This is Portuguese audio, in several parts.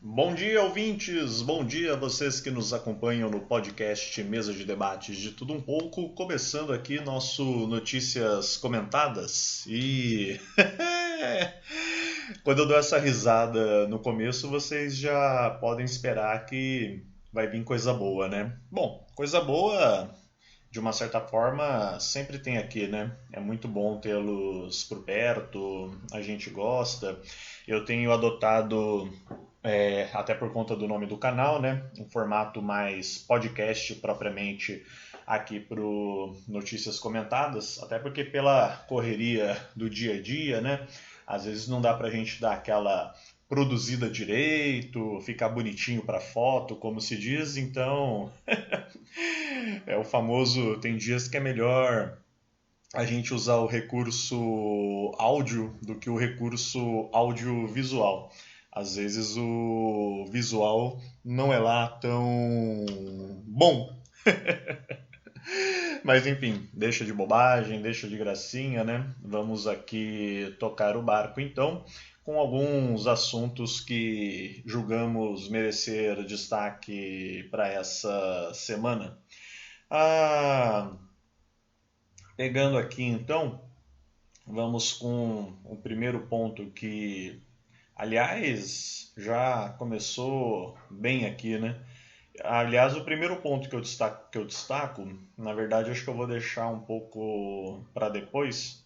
Bom dia, ouvintes! Bom dia a vocês que nos acompanham no podcast Mesa de Debates de Tudo Um Pouco, começando aqui nosso Notícias Comentadas. E quando eu dou essa risada no começo, vocês já podem esperar que vai vir coisa boa, né? Bom, coisa boa, de uma certa forma, sempre tem aqui, né? É muito bom tê-los por perto, a gente gosta. Eu tenho adotado até por conta do nome do canal, né? Um formato mais podcast propriamente aqui para Notícias Comentadas, até porque pela correria do dia a dia, né? Às vezes não dá para a gente dar aquela produzida direito, ficar bonitinho para foto, como se diz, então é o famoso, tem dias que é melhor a gente usar o recurso áudio do que o recurso audiovisual. Às vezes o visual não é lá tão bom. Mas enfim, deixa de bobagem, deixa de gracinha, né? Vamos aqui tocar o barco então, com alguns assuntos que julgamos merecer destaque para essa semana. Ah, Pegando aqui então, vamos com o primeiro ponto que, aliás, já começou bem aqui, né? Aliás, o primeiro ponto que eu destaco, na verdade, acho que eu vou deixar um pouco para depois.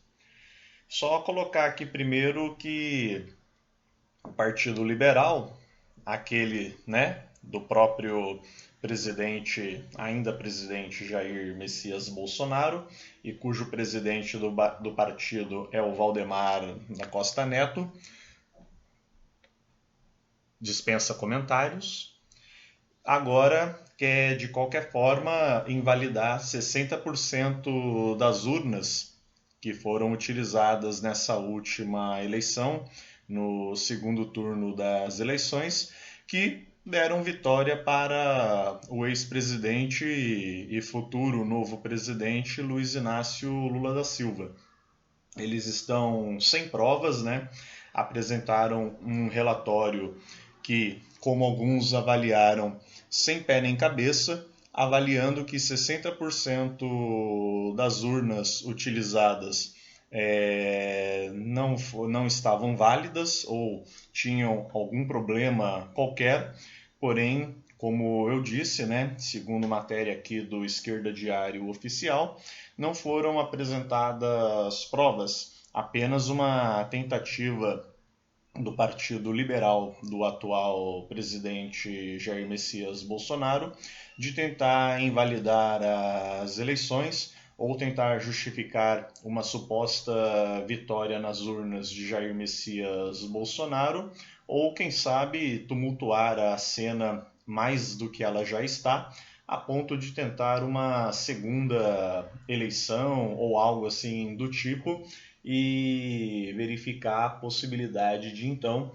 Só colocar aqui primeiro que o Partido Liberal, aquele, né, do próprio presidente, ainda presidente Jair Messias Bolsonaro, e cujo presidente do partido é o Valdemar da Costa Neto, dispensa comentários. Agora quer, de qualquer forma, invalidar 60% das urnas que foram utilizadas nessa última eleição, no segundo turno das eleições, que deram vitória para o ex-presidente e futuro novo presidente Luiz Inácio Lula da Silva. Eles estão sem provas, né? Apresentaram um relatório que, como alguns avaliaram, sem pé nem cabeça, avaliando que 60% das urnas utilizadas não estavam válidas ou tinham algum problema qualquer, porém, como eu disse, né, segundo matéria aqui do Esquerda Diário Oficial, não foram apresentadas provas, apenas uma tentativa do Partido Liberal do atual presidente Jair Messias Bolsonaro de tentar invalidar as eleições ou tentar justificar uma suposta vitória nas urnas de Jair Messias Bolsonaro, ou quem sabe tumultuar a cena mais do que ela já está, a ponto de tentar uma segunda eleição ou algo assim do tipo e verificar a possibilidade de então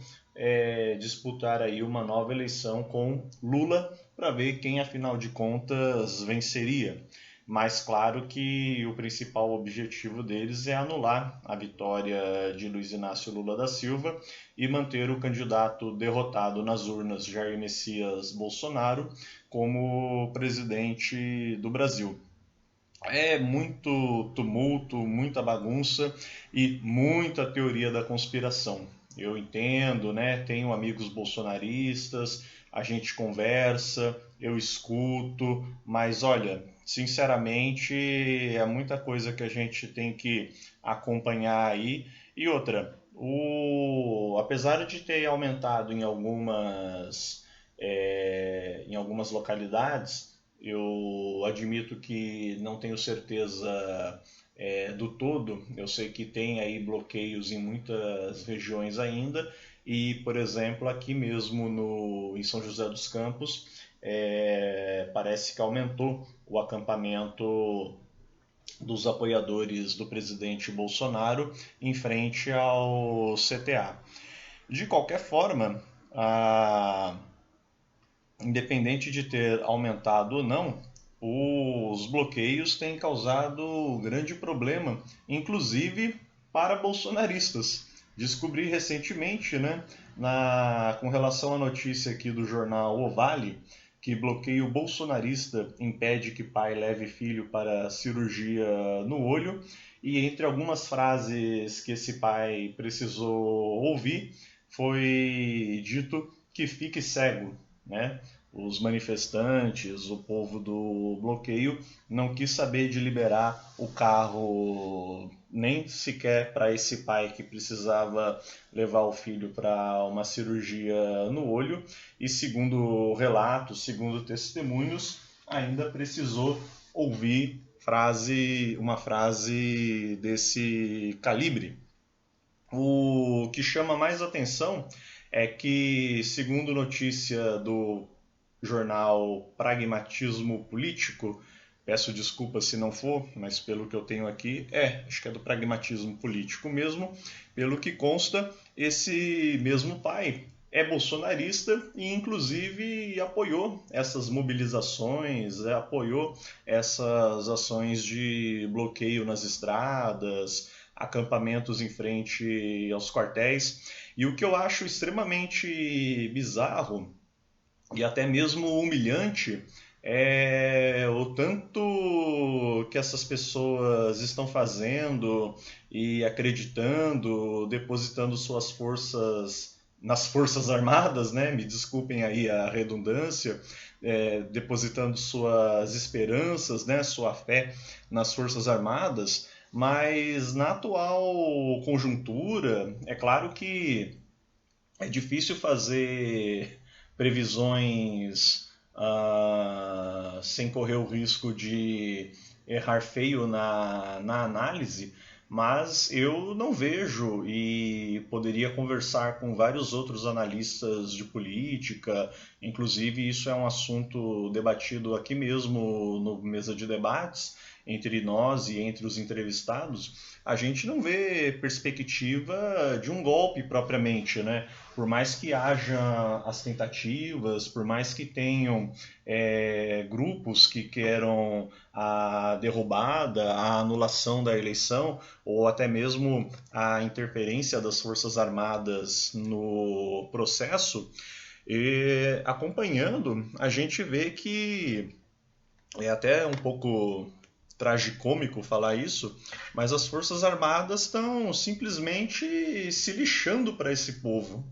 disputar aí uma nova eleição com Lula para ver quem afinal de contas venceria. Mas claro que o principal objetivo deles é anular a vitória de Luiz Inácio Lula da Silva e manter o candidato derrotado nas urnas, Jair Messias Bolsonaro, como presidente do Brasil. É muito tumulto, muita bagunça e muita teoria da conspiração. Eu entendo, né? Tenho amigos bolsonaristas, a gente conversa, eu escuto, mas olha, sinceramente, é muita coisa que a gente tem que acompanhar aí. E outra, apesar de ter aumentado em algumas localidades, eu admito que não tenho certeza do todo. Eu sei que tem aí bloqueios em muitas regiões ainda. E, por exemplo, aqui mesmo em São José dos Campos, parece que aumentou o acampamento dos apoiadores do presidente Bolsonaro em frente ao CTA. De qualquer forma, independente de ter aumentado ou não, os bloqueios têm causado grande problema, inclusive para bolsonaristas. Descobri recentemente, né, com relação à notícia aqui do jornal O Vale, que bloqueio bolsonarista impede que pai leve filho para cirurgia no olho, e entre algumas frases que esse pai precisou ouvir, foi dito que fique cego, né? Os manifestantes, o povo do bloqueio, não quis saber de liberar o carro nem sequer para esse pai que precisava levar o filho para uma cirurgia no olho, e segundo relatos, segundo testemunhos, ainda precisou ouvir uma frase desse calibre. O que chama mais atenção é que, segundo notícia do jornal Pragmatismo Político, peço desculpa se não for, mas pelo que eu tenho aqui, acho que é do Pragmatismo Político mesmo, pelo que consta, esse mesmo pai é bolsonarista e inclusive apoiou essas mobilizações, apoiou essas ações de bloqueio nas estradas, acampamentos em frente aos quartéis. E o que eu acho extremamente bizarro e até mesmo humilhante é o tanto que essas pessoas estão fazendo e acreditando, depositando suas forças nas Forças Armadas, né? Me desculpem aí a redundância, depositando suas esperanças, né? Sua fé nas Forças Armadas, mas na atual conjuntura, é claro que é difícil fazer previsões sem correr o risco de errar feio na análise, mas eu não vejo, e poderia conversar com vários outros analistas de política, inclusive isso é um assunto debatido aqui mesmo no Mesa de Debates, entre nós e entre os entrevistados, a gente não vê perspectiva de um golpe propriamente, né? Por mais que haja as tentativas, por mais que tenham grupos que queiram a derrubada, a anulação da eleição, ou até mesmo a interferência das Forças Armadas no processo, acompanhando, a gente vê que é até um pouco tragicômico falar isso, mas as Forças Armadas estão simplesmente se lixando para esse povo.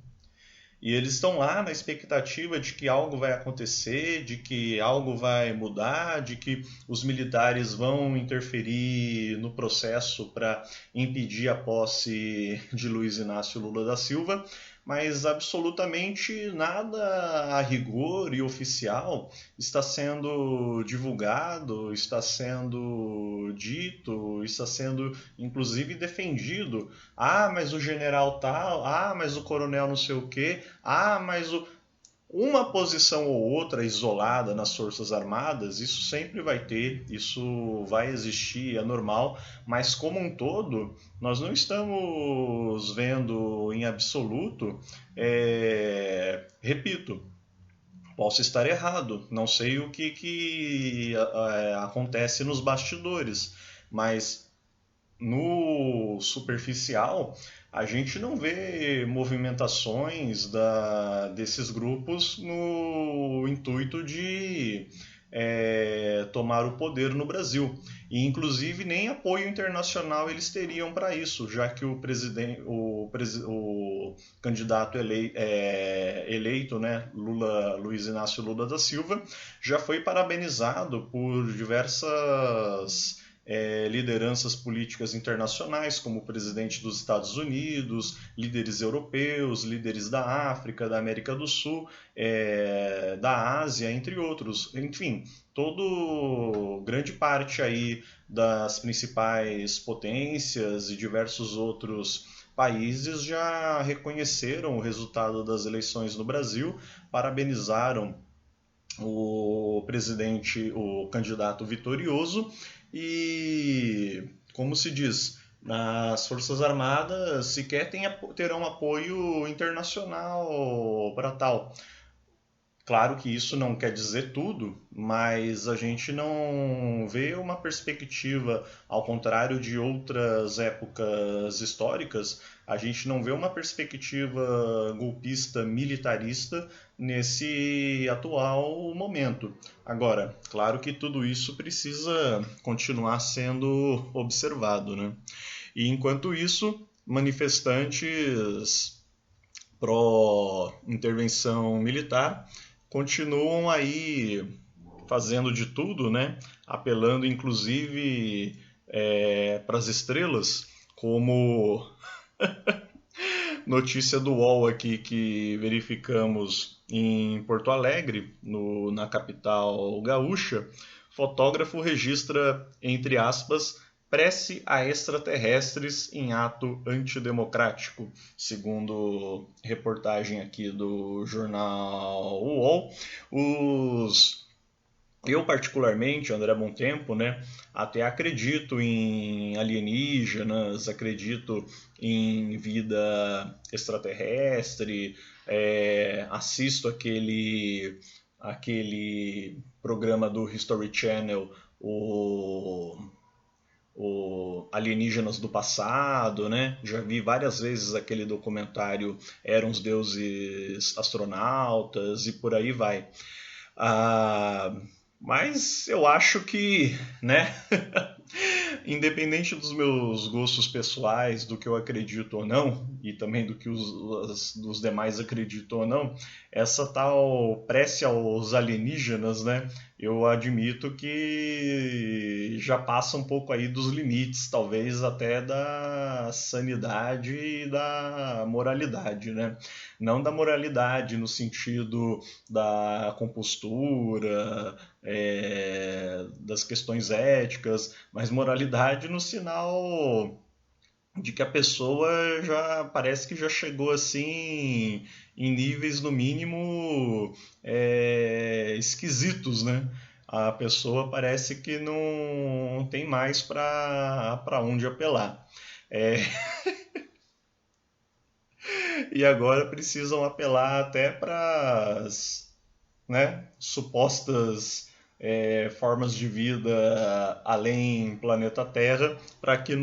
E eles estão lá na expectativa de que algo vai acontecer, de que algo vai mudar, de que os militares vão interferir no processo para impedir a posse de Luiz Inácio Lula da Silva, mas absolutamente nada a rigor e oficial está sendo divulgado, está sendo dito, está sendo inclusive defendido. Ah, mas o general tal, ah, mas o coronel não sei o quê, ah, mas uma posição ou outra isolada nas Forças Armadas, isso sempre vai ter, isso vai existir, é normal, mas como um todo, nós não estamos vendo em absoluto, repito, posso estar errado, não sei o que acontece nos bastidores, mas no superficial, a gente não vê movimentações desses grupos no intuito de tomar o poder no Brasil. E, inclusive, nem apoio internacional eles teriam para isso, já que o candidato eleito, né, Luiz Inácio Lula da Silva, já foi parabenizado por diversas lideranças políticas internacionais, como o presidente dos Estados Unidos, líderes europeus, líderes da África, da América do Sul, da Ásia, entre outros. Enfim, grande parte aí das principais potências e diversos outros países já reconheceram o resultado das eleições no Brasil, parabenizaram o candidato vitorioso e, como se diz, as Forças Armadas sequer terão apoio internacional para tal. Claro que isso não quer dizer tudo, mas a gente não vê uma perspectiva, ao contrário de outras épocas históricas, a gente não vê uma perspectiva golpista militarista nesse atual momento. Agora, claro que tudo isso precisa continuar sendo observado, né? E enquanto isso, manifestantes pró-intervenção militar continuam aí fazendo de tudo, né? Apelando inclusive para as estrelas, como notícia do UOL aqui que verificamos em Porto Alegre, na capital gaúcha. Fotógrafo registra, entre aspas, prece a extraterrestres em ato antidemocrático, segundo reportagem aqui do jornal UOL. Eu, particularmente, André Bom Tempo, né, até acredito em alienígenas, acredito em vida extraterrestre, assisto aquele programa do History Channel, o Alienígenas do Passado, né? Já vi várias vezes aquele documentário Eram os Deuses Astronautas e por aí vai. Mas eu acho que, né, independente dos meus gostos pessoais, do que eu acredito ou não, e também do que os demais acreditam ou não, essa tal prece aos alienígenas, né, eu admito que já passa um pouco aí dos limites, talvez até da sanidade e da moralidade, né? Não da moralidade no sentido da compostura, das questões éticas, mas moralidade no sinal de que a pessoa já parece que já chegou assim em níveis no mínimo esquisitos, né? A pessoa parece que não tem mais para onde apelar. E agora precisam apelar até para as, né, supostas formas de vida além planeta Terra para que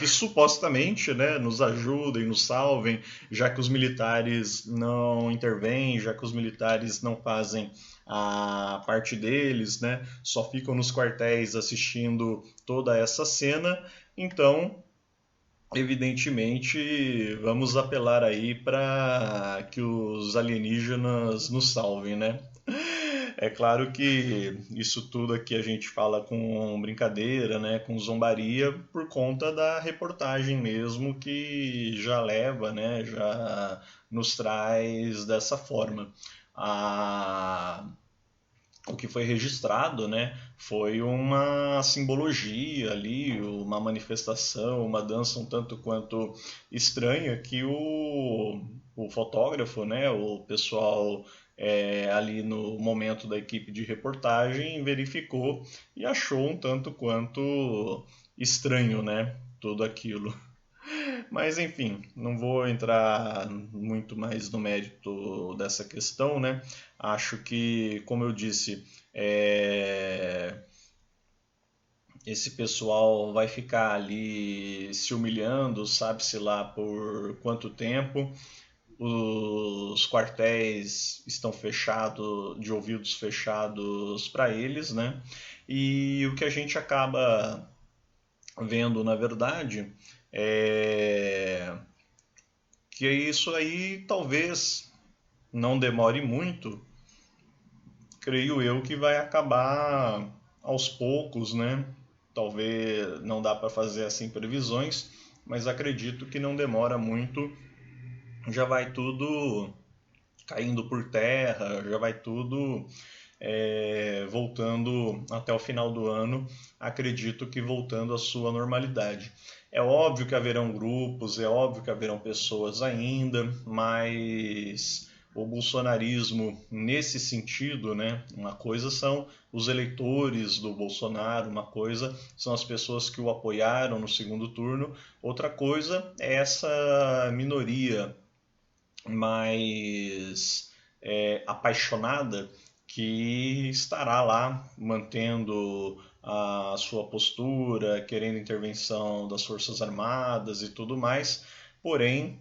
supostamente, né, nos ajudem, nos salvem, já que os militares não intervêm, já que os militares não fazem a parte deles, né, só ficam nos quartéis assistindo toda essa cena. Então, evidentemente, vamos apelar aí para que os alienígenas nos salvem, né? É claro que isso tudo aqui a gente fala com brincadeira, né, com zombaria, por conta da reportagem mesmo que já leva, né, já nos traz dessa forma. O que foi registrado, né, foi uma simbologia ali, uma manifestação, uma dança um tanto quanto estranha que o fotógrafo, né, o pessoal ali no momento da equipe de reportagem verificou e achou um tanto quanto estranho, né, tudo aquilo. Mas enfim, não vou entrar muito mais no mérito dessa questão, né? Acho que, como eu disse, esse pessoal vai ficar ali se humilhando, sabe-se lá por quanto tempo. Os quartéis estão fechados, de ouvidos fechados para eles, né? E o que a gente acaba vendo, na verdade, que isso aí talvez não demore muito, creio eu que vai acabar aos poucos, né? Talvez não dá para fazer assim previsões, mas acredito que não demora muito, já vai tudo caindo por terra, já vai tudo voltando até o final do ano, acredito que voltando à sua normalidade. É óbvio que haverão grupos, é óbvio que haverão pessoas ainda, mas o bolsonarismo nesse sentido, né? Uma coisa são os eleitores do Bolsonaro, uma coisa são as pessoas que o apoiaram no segundo turno, outra coisa é essa minoria mais apaixonada que estará lá mantendo a sua postura, querendo intervenção das Forças Armadas e tudo mais. Porém,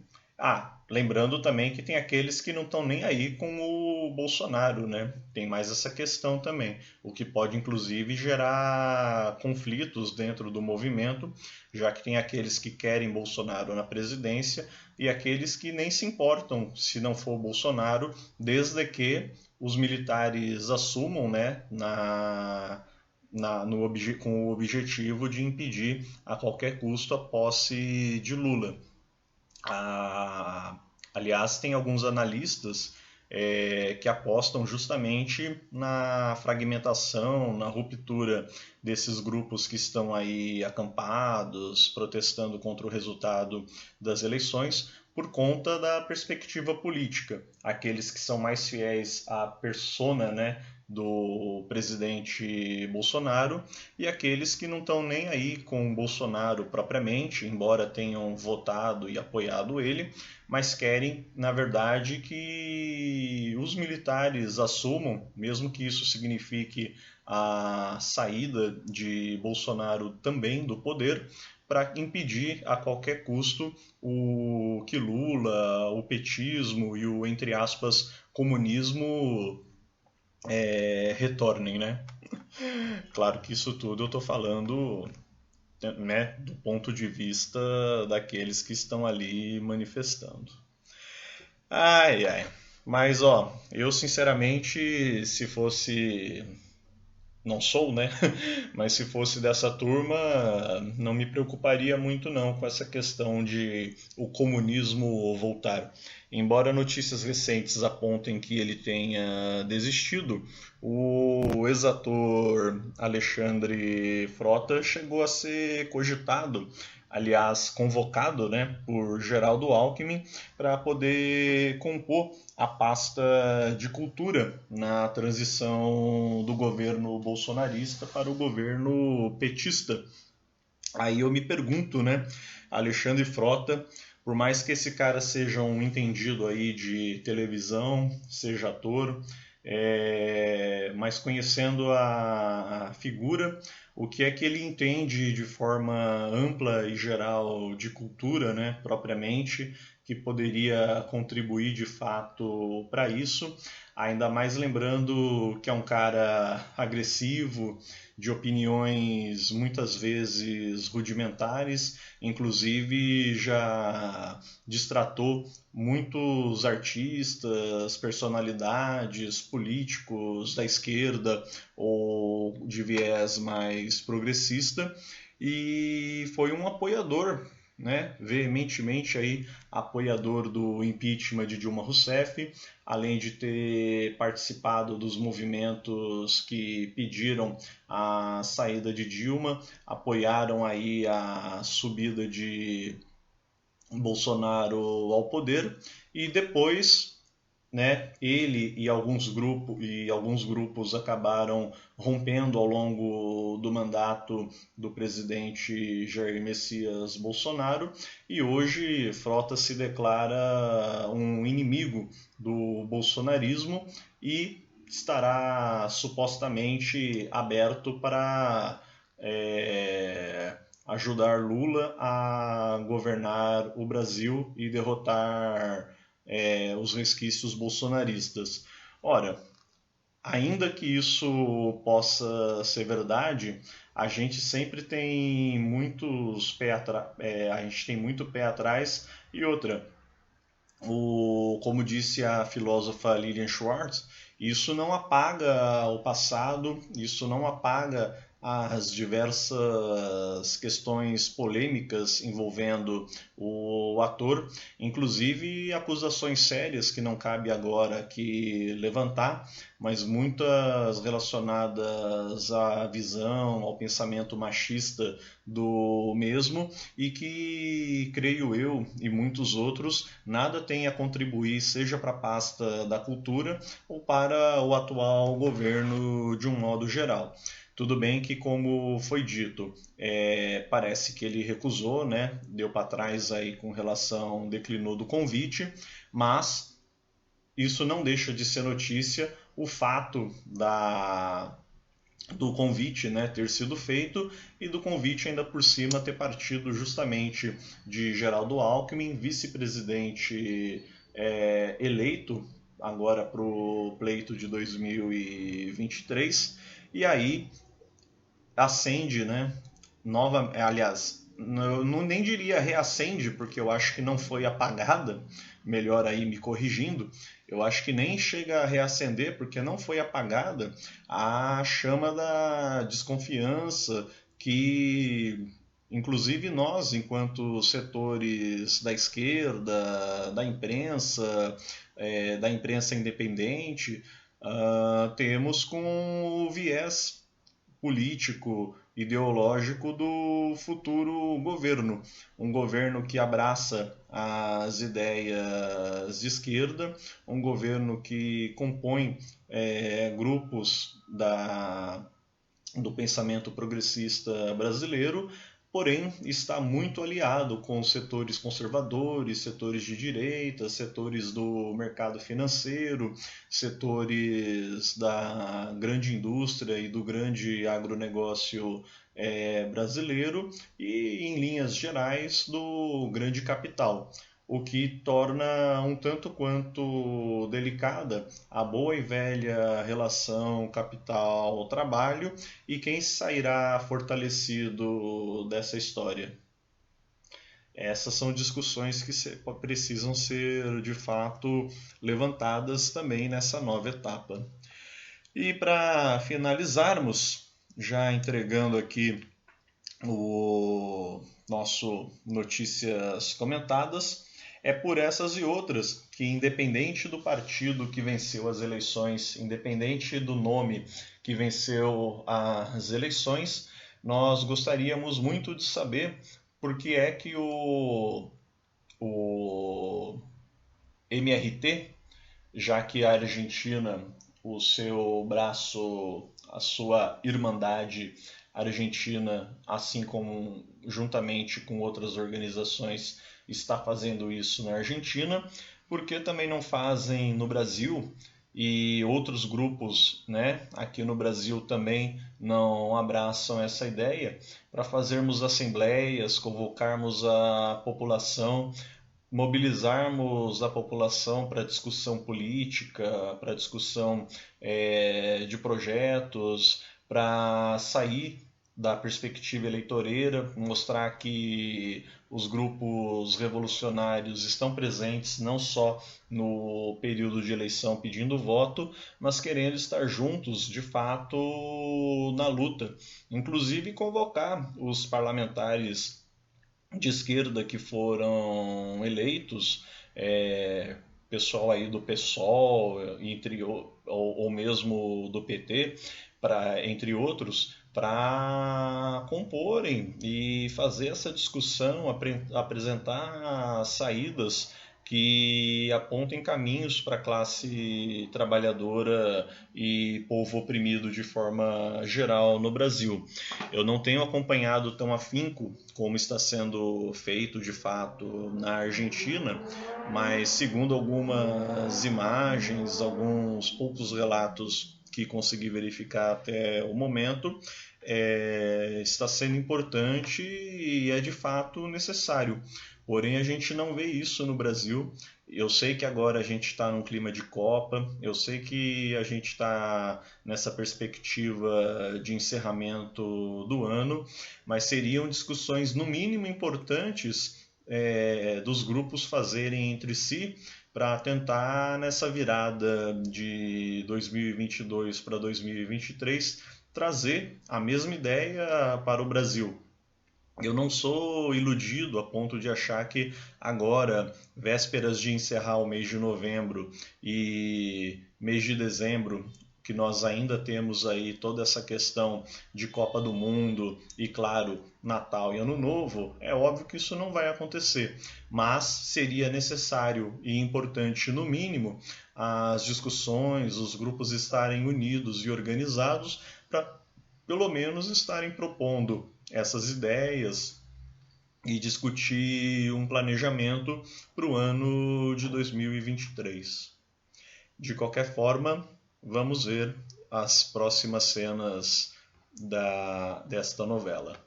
lembrando também que tem aqueles que não estão nem aí com o Bolsonaro, né? Tem mais essa questão também, o que pode inclusive gerar conflitos dentro do movimento, já que tem aqueles que querem Bolsonaro na presidência e aqueles que nem se importam se não for Bolsonaro, desde que os militares assumam, né, com o objetivo de impedir a qualquer custo a posse de Lula. Aliás, tem alguns analistas que apostam justamente na fragmentação, na ruptura desses grupos que estão aí acampados, protestando contra o resultado das eleições, por conta da perspectiva política. Aqueles que são mais fiéis à persona, né, do presidente Bolsonaro e aqueles que não estão nem aí com o Bolsonaro propriamente, embora tenham votado e apoiado ele, mas querem, na verdade, que os militares assumam, mesmo que isso signifique a saída de Bolsonaro também do poder, para impedir a qualquer custo o que Lula, o petismo e o, entre aspas, comunismo retornem, né? Claro que isso tudo eu estou falando, né, do ponto de vista daqueles que estão ali manifestando. Ai, ai. Mas, ó, eu sinceramente, se fosse... Não sou, né? Mas se fosse dessa turma, não me preocuparia muito não com essa questão de o comunismo voltar. Embora notícias recentes apontem que ele tenha desistido, o ex-ator Alexandre Frota chegou a ser cogitado, aliás, convocado, né, por Geraldo Alckmin para poder compor a pasta de cultura na transição do governo bolsonarista para o governo petista. Aí eu me pergunto, né, Alexandre Frota, por mais que esse cara seja um entendido aí de televisão, seja ator, mas conhecendo a figura, o que é que ele entende de forma ampla e geral de cultura, né, propriamente, que poderia contribuir de fato para isso, ainda mais lembrando que é um cara agressivo, de opiniões muitas vezes rudimentares, inclusive já distratou muitos artistas, personalidades, políticos da esquerda ou de viés mais progressista, e foi um apoiador, né, veementemente aí apoiador do impeachment de Dilma Rousseff, além de ter participado dos movimentos que pediram a saída de Dilma, apoiaram aí a subida de Bolsonaro ao poder e depois, né, ele e alguns grupos acabaram rompendo ao longo do mandato do presidente Jair Messias Bolsonaro e hoje Frota se declara um inimigo do bolsonarismo e estará supostamente aberto para ajudar Lula a governar o Brasil e derrotar os resquícios bolsonaristas. Ora, ainda que isso possa ser verdade, a gente sempre tem a gente tem muito pé atrás e outra. Como disse a filósofa Lilian Schwartz, isso não apaga o passado, isso não apaga as diversas questões polêmicas envolvendo o ator, inclusive acusações sérias que não cabe agora aqui levantar, mas muitas relacionadas à visão, ao pensamento machista do mesmo e que, creio eu e muitos outros, nada tem a contribuir, seja para a pasta da cultura ou para o atual governo de um modo geral. Tudo bem que, como foi dito, parece que ele recusou, né? Deu para trás aí com relação, declinou do convite, mas isso não deixa de ser notícia o fato do convite, né, ter sido feito e do convite ainda por cima ter partido justamente de Geraldo Alckmin, vice-presidente eleito agora para o pleito de 2023, e aí acende, né, aliás, eu não nem diria reacende, porque eu acho que não foi apagada, melhor aí me corrigindo, eu acho que nem chega a reacender, porque não foi apagada a chama da desconfiança que, inclusive nós, enquanto setores da esquerda, da imprensa independente, temos com o viés político, ideológico do futuro governo. Um governo que abraça as ideias de esquerda, um governo que compõe grupos do pensamento progressista brasileiro, porém está muito aliado com setores conservadores, setores de direita, setores do mercado financeiro, setores da grande indústria e do grande agronegócio brasileiro e, em linhas gerais, do grande capital, o que torna um tanto quanto delicada a boa e velha relação capital-trabalho e quem sairá fortalecido dessa história. Essas são discussões que precisam ser de fato levantadas também nessa nova etapa. E para finalizarmos, já entregando aqui o nosso notícias comentadas, é por essas e outras que, independente do partido que venceu as eleições, independente do nome que venceu as eleições, nós gostaríamos muito de saber por que é que o MRT, já que a Argentina, o seu braço, a sua irmandade argentina, assim como juntamente com outras organizações, está fazendo isso na Argentina, porque também não fazem no Brasil e outros grupos, né, aqui no Brasil também não abraçam essa ideia para fazermos assembleias, convocarmos a população, mobilizarmos a população para discussão política, para discussão de projetos, para sair da perspectiva eleitoreira, mostrar que os grupos revolucionários estão presentes não só no período de eleição pedindo voto, mas querendo estar juntos de fato na luta. Inclusive convocar os parlamentares de esquerda que foram eleitos, pessoal aí do PSOL, ou mesmo do PT, entre outros, para comporem e fazer essa discussão, apresentar saídas que apontem caminhos para a classe trabalhadora e povo oprimido de forma geral no Brasil. Eu não tenho acompanhado tão afinco como está sendo feito de fato na Argentina, mas segundo algumas imagens, alguns poucos relatos que consegui verificar até o momento, está sendo importante e é de fato necessário. Porém, a gente não vê isso no Brasil. Eu sei que agora a gente está num clima de Copa, eu sei que a gente está nessa perspectiva de encerramento do ano, mas seriam discussões, no mínimo, importantes dos grupos fazerem entre si para tentar, nessa virada de 2022 para 2023, trazer a mesma ideia para o Brasil. Eu não sou iludido a ponto de achar que agora, vésperas de encerrar o mês de novembro e mês de dezembro, que nós ainda temos aí toda essa questão de Copa do Mundo e, claro, Natal e Ano Novo, é óbvio que isso não vai acontecer. Mas seria necessário e importante, no mínimo, as discussões, os grupos estarem unidos e organizados para, pelo menos, estarem propondo essas ideias e discutir um planejamento para o ano de 2023. De qualquer forma, vamos ver as próximas cenas desta novela.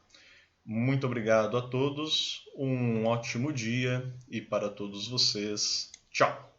Muito obrigado a todos, um ótimo dia e para todos vocês, tchau!